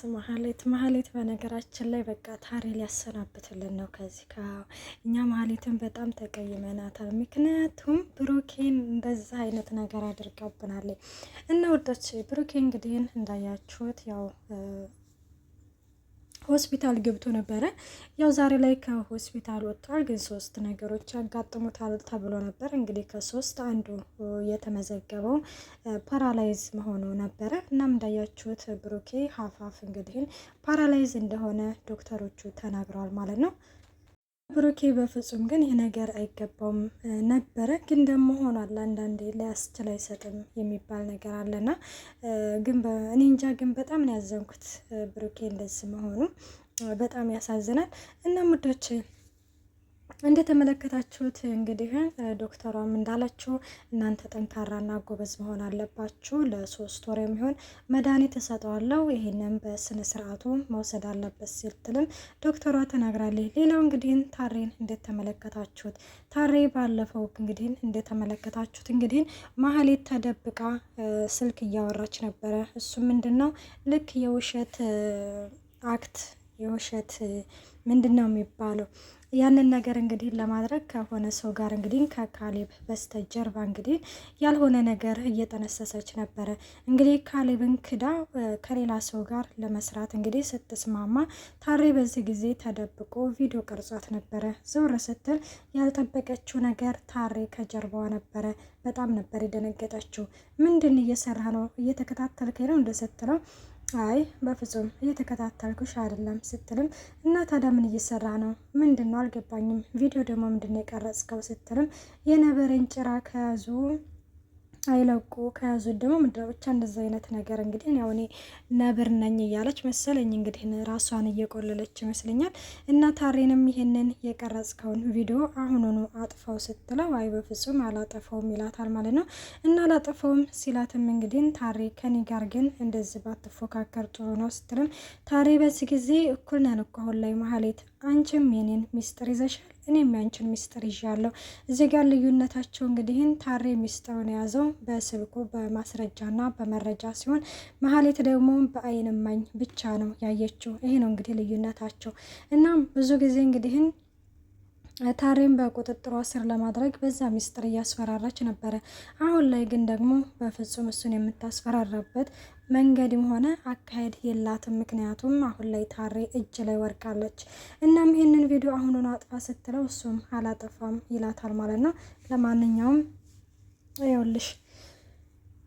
ማህሌት በነገራችን ላይ በቃ ታሪ ሊያሰናብትልን ነው። ከዚህ እኛ ማህሌትን በጣም ተቀይመናታል። ምክንያቱም ብሩኬን እንደዛ አይነት ነገር አድርጋብናለች እና ወዶች ብሩኬ እንግዲህ እንዳያችሁት ያው ሆስፒታል ገብቶ ነበረ። ያው ዛሬ ላይ ከሆስፒታል ወጥቷል። ግን 3 ነገሮች ያጋጥሙታል ተብሎ ነበር። እንግዲህ ከ3 አንዱ የተመዘገበው ፓራላይዝ መሆኑ ነበረ። እናም እንዳያችሁት ብሩኬ ሀፋፍ እንግዲህ ፓራላይዝ እንደሆነ ዶክተሮቹ ተናግረዋል ማለት ነው። ብሩኬ በፍጹም ግን ይህ ነገር አይገባውም ነበረ። ግን ደግሞ ሆኗል። አንዳንዴ ሊያስችል አይሰጥም የሚባል ነገር አለና ግን እኔ እንጃ። ግን በጣም ነው ያዘንኩት ብሩኬ እንደዚህ መሆኑ በጣም ያሳዝናል። እና ሙዶች እንደተመለከታችሁት እንግዲህ ዶክተሯም እንዳለችው እናንተ ጠንካራና ጎበዝ መሆን አለባችሁ። ለ3 ወር የሚሆን መድኃኒት እሰጠዋለሁ፣ ይሄንን በስነ ስርዓቱ መውሰድ አለበት ስትልም ዶክተሯ ተናግራለች። ሌላው እንግዲህ ታሬን እንደተመለከታችሁት ታሬ ባለፈው እንግዲህ እንደተመለከታችሁት እንግዲህ ማህሌት ተደብቃ ስልክ እያወራች ነበረ። እሱ ምንድነው ልክ የውሸት አክት የውሸት ምንድነው የሚባለው ያንን ነገር እንግዲህ ለማድረግ ከሆነ ሰው ጋር እንግዲህ ከካሌብ በስተጀርባ እንግዲህ ያልሆነ ነገር እየጠነሰሰች ነበረ። እንግዲህ ካሌብን ክዳ ከሌላ ሰው ጋር ለመስራት እንግዲህ ስትስማማ ታሬ በዚህ ጊዜ ተደብቆ ቪዲዮ ቀርጿት ነበረ። ዞር ስትል ያልጠበቀችው ነገር ታሬ ከጀርባዋ ነበረ። በጣም ነበር የደነገጠችው። ምንድን እየሰራ ነው? እየተከታተልከኝ ነው እንደስትለው አይ በፍጹም እየተከታተልኩሽ አይደለም ስትልም እና ታዲያ ምን እየሰራ ነው? ምንድነው? አልገባኝም። ቪዲዮ ደግሞ ምንድነው የቀረጽከው? ስትልም የነበረን ጭራ ከያዙ አይለቁ ከያዙ ደግሞ ምንድነው ብቻ እንደዛ አይነት ነገር እንግዲህ ያው እኔ ነብር ነኝ እያለች መሰለኝ እንግዲህ ራሷን እየቆለለች ይመስለኛል። እና ታሬንም ይሄንን የቀረጽከውን ቪዲዮ አሁኑኑ አጥፋው ስትለው አይ በፍጹም አላጠፋውም ይላታል ማለት ነው። እና አላጠፋውም ሲላትም እንግዲህ ታሬ ከኔ ጋር ግን እንደዚህ ባትፎካከር ጥሩ ነው ስትልም ታሬ በዚህ ጊዜ እኩል ነን እኮ አሁን ላይ ማህሌት፣ አንቺም የኔን ሚስጥር ይዘሻል፣ እኔም ያንቺን ሚስጥር ይዣለሁ። እዚህ ጋር ልዩነታቸው እንግዲህ ታሬ ሚስጥሩን የያዘው በስልኩ በማስረጃና በመረጃ ሲሆን ማህሌት ደግሞ በአይን እማኝ ብቻ ነው ያየችው። ይሄ ነው እንግዲህ ልዩነታቸው። እናም ብዙ ጊዜ እንግዲህ ታሬም በቁጥጥሯ ስር ለማድረግ በዛ ሚስጥር እያስፈራራች ነበረ። አሁን ላይ ግን ደግሞ በፍጹም እሱን የምታስፈራራበት መንገድም ሆነ አካሄድ የላትም። ምክንያቱም አሁን ላይ ታሬ እጅ ላይ ወርቃለች። እናም ይህንን ቪዲዮ አሁኑን አጥፋ ስትለው እሱም አላጠፋም ይላታል ማለት ነው። ለማንኛውም ይኸውልሽ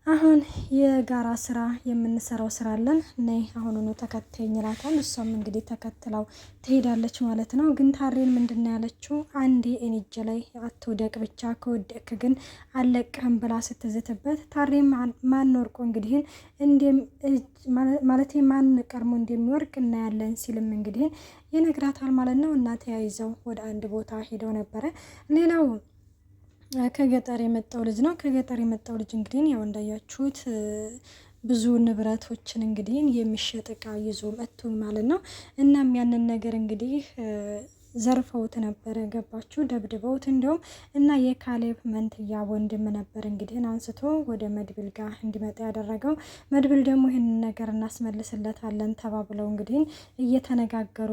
አሁን የጋራ ስራ የምንሰራው ስራ አለን፣ ነይ አሁኑኑ ተከተይኝ ይላታል። እሷም እንግዲህ ተከትለው ትሄዳለች ማለት ነው። ግን ታሬን ምንድን ነው ያለችው? አንዴ እኔ እጄ ላይ አትውደቅ፣ ብቻ ከወደቅ ግን አለቅህም ብላ ስትዝትበት ታሬም ማን ወርቆ እንግዲህ ማለት ማን ቀድሞ እንደሚወርቅ እናያለን ሲልም እንግዲህ ይነግራታል ማለት ነው። እና ተያይዘው ወደ አንድ ቦታ ሄደው ነበረ። ሌላው ከገጠር የመጣው ልጅ ነው። ከገጠር የመጣው ልጅ እንግዲህ ያው እንዳያችሁት ብዙ ንብረቶችን እንግዲህ የሚሸጥ እቃ ይዞ መጥቶ ማለት ነው። እናም ያንን ነገር እንግዲህ ዘርፈውት ነበረ። ገባችሁ? ደብድበውት እንዲሁም እና የካሌብ መንትያ ወንድም ነበር እንግዲህ አንስቶ ወደ መድብል ጋር እንዲመጣ ያደረገው። መድብል ደግሞ ይህንን ነገር እናስመልስለታለን ተባብለው እንግዲህ እየተነጋገሩ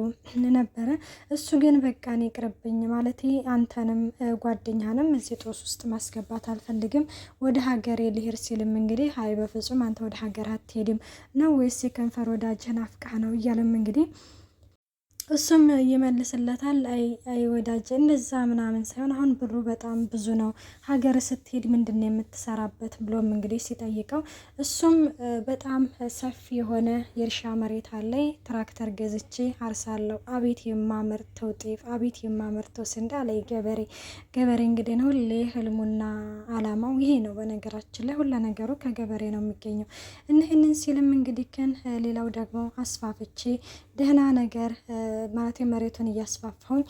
ነበረ። እሱ ግን በቃ እኔ ይቅርብኝ፣ ማለቴ አንተንም ጓደኛንም እዚህ ጦስ ውስጥ ማስገባት አልፈልግም፣ ወደ ሀገሬ ልሄድ ሲልም እንግዲህ አይ በፍጹም አንተ ወደ ሀገር አትሄድም ነው ወይስ የከንፈር ወዳጅህን አፍቃህ ነው እያለም እንግዲህ እሱም ይመልስለታል። አይ ወዳጅ እንደዛ ምናምን ሳይሆን አሁን ብሩ በጣም ብዙ ነው፣ ሀገር ስትሄድ ምንድን ነው የምትሰራበት ብሎም እንግዲህ ሲጠይቀው እሱም በጣም ሰፊ የሆነ የእርሻ መሬት አለኝ፣ ትራክተር ገዝቼ አርሳለሁ፣ አቤት የማመርተው ጤፍ፣ አቤት የማመርተው ስንዴ አለኝ። ገበሬ እንግዲህ ነው ሁሌ ህልሙና አላማው ይሄ ነው። በነገራችን ላይ ሁሉ ነገሩ ከገበሬ ነው የሚገኘው። እነህንን ሲልም እንግዲህ ግን ሌላው ደግሞ አስፋፍቼ ደህና ነገር ማለት መሬቱን እያስፋፋሁኝ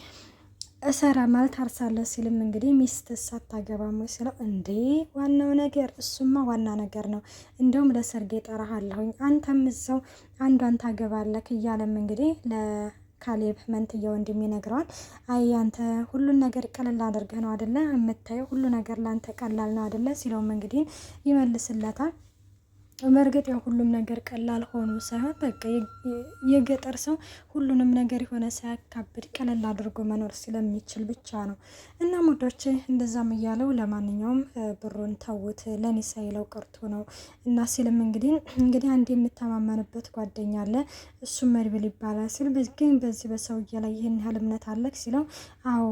እሰራ ማለት አርሳለሁ ሲልም እንግዲህ ሚስት ሳታገባም ወይ ስለው እንዴ ዋናው ነገር እሱማ ዋና ነገር ነው፣ እንደውም ለሰርጌ ጠራሃለሁኝ፣ አንተም እዛው አንዷን ታገባለክ እያለም እንግዲህ ለካሌብ መንትያ ወንድም ይነግረዋል። አይ አንተ ሁሉን ነገር ቀለል አድርገህ ነው አይደለ የምታየው፣ ሁሉ ነገር ላንተ ቀላል ነው አይደለ ሲለውም እንግዲህ ይመልስለታል። በእርግጥ ያው ሁሉም ነገር ቀላል ሆኖ ሳይሆን በቃ የገጠር ሰው ሁሉንም ነገር የሆነ ሳያካብድ ቀለል አድርጎ መኖር ስለሚችል ብቻ ነው። እና ሙዶች እንደዛም እያለው ለማንኛውም ብሩን ተውት ለኔ ሳይለው ቀርቶ ነው እና ሲልም እንግዲህ አንድ የምተማመንበት ጓደኛ አለ እሱም መድብል ይባላል ሲል ግን በዚህ በሰውዬ ላይ ይህን ያህል እምነት አለክ ሲለው አዎ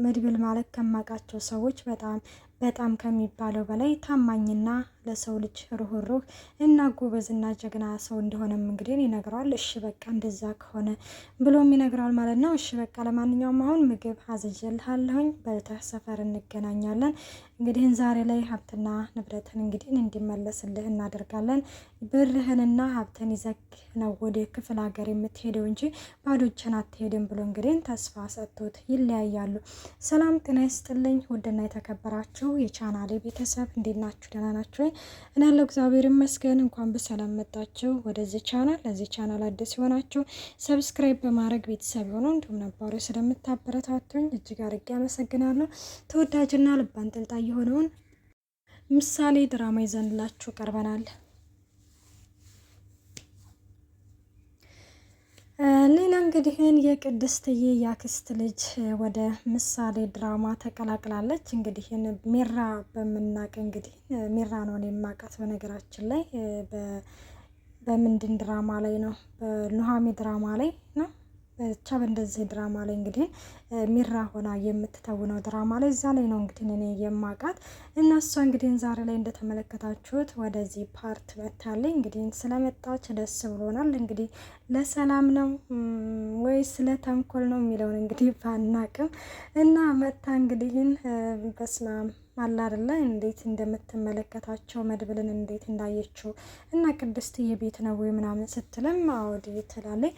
መድብል ማለት ከማውቃቸው ሰዎች በጣም ከሚባለው በላይ ታማኝና ለሰው ልጅ ሩህሩህ እና ጎበዝና ጀግና ሰው እንደሆነም ይነግረዋል። እሺ በቃ እንደዛ ከሆነ ብሎም ይነግረዋል ማለት ነው። እሺ በቃ ለማንኛውም አሁን ምግብ አዝዤልሃለሁኝ በልተህ ሰፈር እንገናኛለን። ዛሬ ላይ ሀብትና ንብረትን እንዲመለስልህ እናደርጋለን። ብርህንና ሀብትን ይዘህ ነው ወደ ክፍለ ሀገር የምትሄደው እንጂ ባዶ እጅህን አትሄድም ብሎ ተስፋ ሰጥቶት ይለያያሉ። ሰላም ጤና ይስጥልኝ ውድና የተከበራችሁ የቻናሌ ቤተሰብ እንዴት ናችሁ? ደህና ናችሁ? እኔ ያለው እግዚአብሔር ይመስገን። እንኳን በሰላም መጣችሁ ወደዚህ ቻናል። ለዚህ ቻናል አዲስ የሆናችሁ ሰብስክራይብ በማድረግ ቤተሰብ ሆኖ እንዲሁም ነባሩ ስለምታበረታቱኝ እጅግ አድርጌ አመሰግናለሁ። ተወዳጅና ልብ አንጠልጣይ የሆነውን ምሳሌ ድራማ ይዘንላችሁ ቀርበናል። ሌላ የቅድስትዬ ያክስት ልጅ ወደ ምሳሌ ድራማ ተቀላቅላለች። ሚራ በምናቅ ሚራ ነው የማውቃት በነገራችን ላይ በምንድን ድራማ ላይ ነው? በኑሃሚ ድራማ ላይ ነው። ብቻ በእንደዚህ ድራማ ላይ ሚራ ሆና የምትተውነው ድራማ ላይ እዛ ላይ ነው እኔ የማውቃት እና እሷ ዛሬ ላይ እንደተመለከታችሁት ወደዚህ ፓርት መታለኝ። ስለመጣች ደስ ብሎናል። ለሰላም ነው ወይ ስለ ተንኮል ነው የሚለውን ባናቅም እና መታ በስማም አላ አይደለ እንዴት እንደምትመለከታቸው መድብልን እንዴት እንዳየችው እና ቅድስትዬ ቤት ነው ወይ ምናምን ስትልም አውድ ትላለች።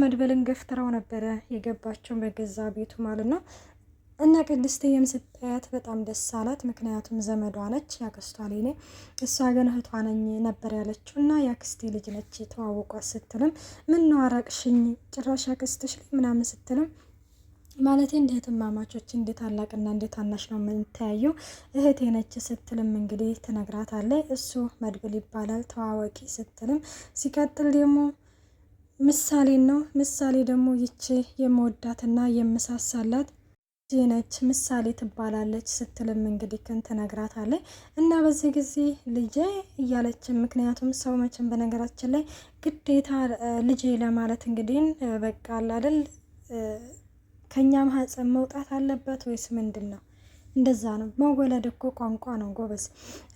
መድብልን ገፍትራው ነበረ የገባቸው በገዛ ቤቱ ማለት ነው። እና ቅድስትዬም ስታያት በጣም ደስ አላት። ምክንያቱም ዘመዷ ነች፣ ያክስቷ ልጅ ነች። እሷ ግን እህቷ ነኝ ነበር ያለችው እና ያክስቴ ልጅ ነች ተዋውቋት ስትልም ምን ነው አራቅሽኝ ጭራሽ ያክስትሽ ልጅ ምናምን ስትልም ማለት እንደ እህትማማቾች እንደ ታላቅና እንደ ታናሽ ነው የምንተያየው እህቴ ነች ስትልም ትነግራታለች። እሱ መድብል ይባላል ተዋወቂ ስትልም ሲቀጥል ደግሞ ምሳሌ ነው። ምሳሌ ደግሞ ይቺ የመወዳትና የምሳሳላት ነች ምሳሌ ትባላለች ስትልም ትነግራታለች። እና በዚህ ጊዜ ልጄ እያለች ምክንያቱም ሰው መቼም በነገራችን ላይ ግዴታ ልጄ ለማለት በቃ አይደል ከኛ ማህፀን መውጣት አለበት ወይስ ምንድን ነው? እንደዛ ነው። መወለድ እኮ ቋንቋ ነው ጎበዝ።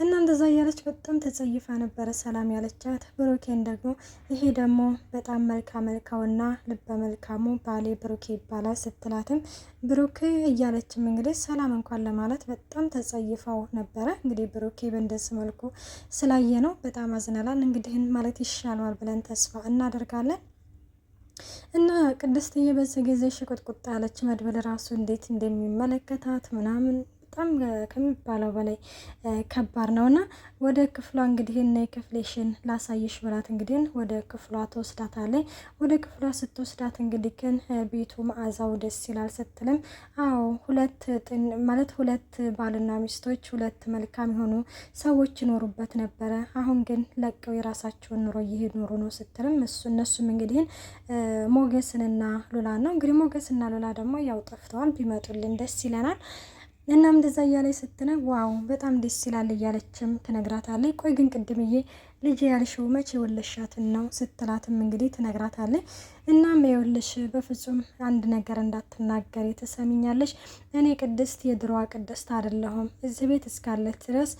እና እንደዛ እያለች በጣም ተጸይፋ ነበረ ሰላም ያለቻት። ብሩኬን ደግሞ ይሄ ደግሞ በጣም መልካውና ልበ መልካሙ ባሌ ብሩኬ ይባላል ስትላትም ብሩኬ እያለችም ሰላም እንኳን ለማለት በጣም ተጸይፋው ነበረ። ብሩኬ በእንደዚህ መልኩ ስላየ ነው በጣም አዝነላል። ማለት ይሻለዋል ብለን ተስፋ እናደርጋለን። እና ቅድስትዬ በዚህ ጊዜ ሽቁጥቁጥ ያለች መድብል ራሱ እንዴት እንደሚመለከታት ምናምን በጣም ከሚባለው በላይ ከባድ ነው። እና ወደ ክፍሏ እና የክፍሌሽን ላሳይሽ ብላት ወደ ክፍሏ ተወስዳታለች። ወደ ክፍሏ ስትወስዳት ቤቱ መዓዛው ደስ ይላል ስትልም አዎ ሁለት ባልና ሚስቶች ሁለት መልካም የሆኑ ሰዎች ይኖሩበት ነበረ። አሁን ግን ለቀው የራሳቸውን ኑሮ እየኖሩ ነው ስትልም እነሱም ሞገስንና ሉላ ነው። ሞገስና ሉላ ደግሞ ያው ጠፍተዋል፣ ቢመጡልን ደስ ይለናል። እናም እንደዛ እያለች ስትነ ዋው በጣም ደስ ይላል እያለችም ትነግራታለች። ቆይ ግን ቅድምዬ ልጅ ያልሽው መቼ ወለሻትን ነው ስትላትም ትነግራታለች። እናም የወለሽ በፍጹም አንድ ነገር እንዳትናገሪ ትሰሚኛለሽ። እኔ ቅድስት የድሮዋ ቅድስት አይደለሁም። እዚህ ቤት እስካለች ድረስ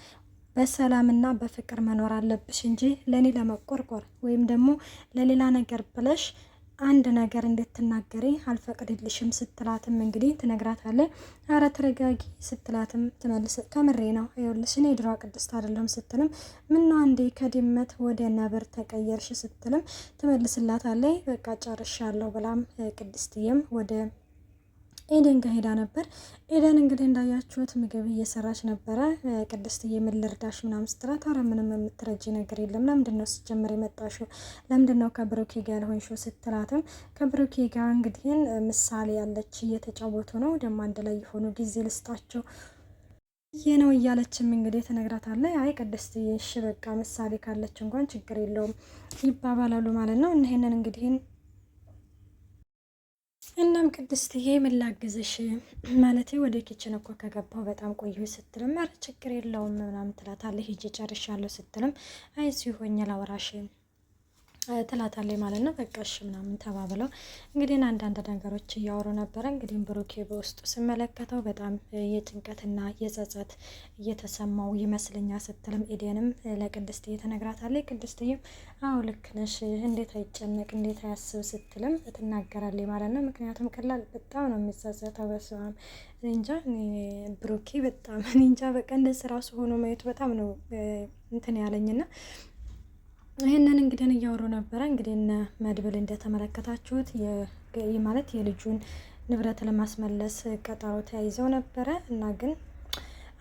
በሰላምና በፍቅር መኖር አለብሽ እንጂ ለኔ ለመቆርቆር ወይም ደግሞ ለሌላ ነገር ብለሽ አንድ ነገር እንድትናገሪ አልፈቅድልሽም ስትላትም ትነግራታለች። አረ ተረጋጊ ስትላትም ትመልስ ከምሬ ነው ይኸውልሽ እኔ ድሮ ቅድስት አይደለም ስትልም ምነው አንዴ ከድመት ወደ ነብር ተቀየርሽ ስትልም ትመልስላታለች። በቃ ጨርሻለሁ ብላም ቅድስትዬም ወደ ኤደን ጋር ሄዳ ነበር። ኤደን እንዳያችሁት ምግብ እየሰራች ነበረ። ቅድስትዬ ምን ልርዳሽ ምናምን ስትላት ኧረ ምንም የምትረጂ ነገር የለም ለምንድን ነው ሲጀመር የመጣሽው ለምንድን ነው ከብሩኬ ጋር ያልሆንሽው ስትላትም ከብሩኬ ጋር ምሳሌ ያለች እየተጫወቱ ነው ደግሞ አንድ ላይ የሆኑ ጊዜ ልስጣቸው ይህ ነው እያለችም እንግዲህ ትነግራታለች። አይ ቅድስትዬ እሺ በቃ ምሳሌ ካለች እንኳን ችግር የለውም ይባባላሉ ማለት ነው። ይሄንን እንግዲህ እናም ቅድስትዬ ምን ላግዝሽ ማለት ወደ ኪችን እኮ ከገባሁ በጣም ቆየሁ ስትልም ኧረ ችግር የለውም ምናምን ትላታለች። ሂጂ ጨርሻለሁ ስትልም አይ ሲሆኝ ላወራሽ ትላታለች ማለት ነው። በቃ እሺ ምናምን ተባብለው እንግዲህ አንዳንድ ነገሮች እያወሩ ነበረ። እንግዲህ ብሩኬ በውስጡ ስመለከተው በጣም የጭንቀትና የጸጸት እየተሰማው ይመስለኛል ስትልም ኤደንም ለቅድስትዬ ትነግራታለች። ቅድስትዬም አዎ ልክ ነሽ፣ እንዴት አይጨነቅ እንዴት አያስብ ስትልም ትናገራለች ማለት ነው። ምክንያቱም ቀላል በጣም ነው የሚጸጸተው። በስማም እንጃ ብሩኬ በጣም እንጃ በቃ እንደዚህ ራሱ ሆኖ ማየቱ በጣም ነው እንትን ያለኝና ይህንን እንግዲህ እያወሩ ነበረ። እንግዲህ እነ መድብል እንደተመለከታችሁት ማለት የልጁን ንብረት ለማስመለስ ቀጠሮ ተያይዘው ነበረ እና ግን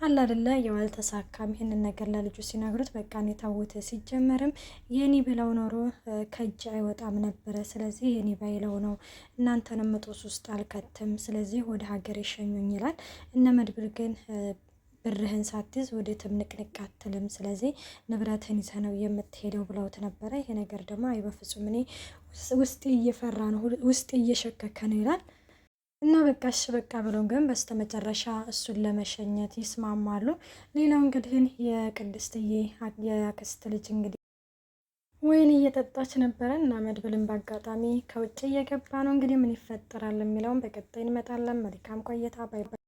አለ አይደለ ያው አልተሳካም። ይህንን ነገር ለልጁ ሲነግሩት በቃ እኔ ታውት ሲጀመርም የኔ ብለው ኖሮ ከእጅ አይወጣም ነበረ። ስለዚህ የኔ ባይለው ነው እናንተንም እጦስ ውስጥ አልከትም። ስለዚህ ወደ ሀገር ይሸኙኝ ይላል። እነ መድብል ግን ብርህን ሳትይዝ ወደ ትምንቅንቅ አትልም። ስለዚህ ንብረትን ይዘህ ነው የምትሄደው ብለውት ነበረ። ይሄ ነገር ደግሞ አይ በፍጹም እኔ ውስጤ እየፈራ ነው ውስጤ እየሸከከ ነው ይላል እና በቃ እሺ በቃ ብለው ግን በስተመጨረሻ እሱን ለመሸኘት ይስማማሉ። ሌላው እንግዲህ የቅድስትዬ የአክስት ልጅ እንግዲህ ወይን እየጠጣች ነበረ እና መድብልን በአጋጣሚ ከውጭ እየገባ ነው። እንግዲህ ምን ይፈጠራል የሚለውን በቀጣይ እንመጣለን። መልካም ቆይታ። ባይ ባይ።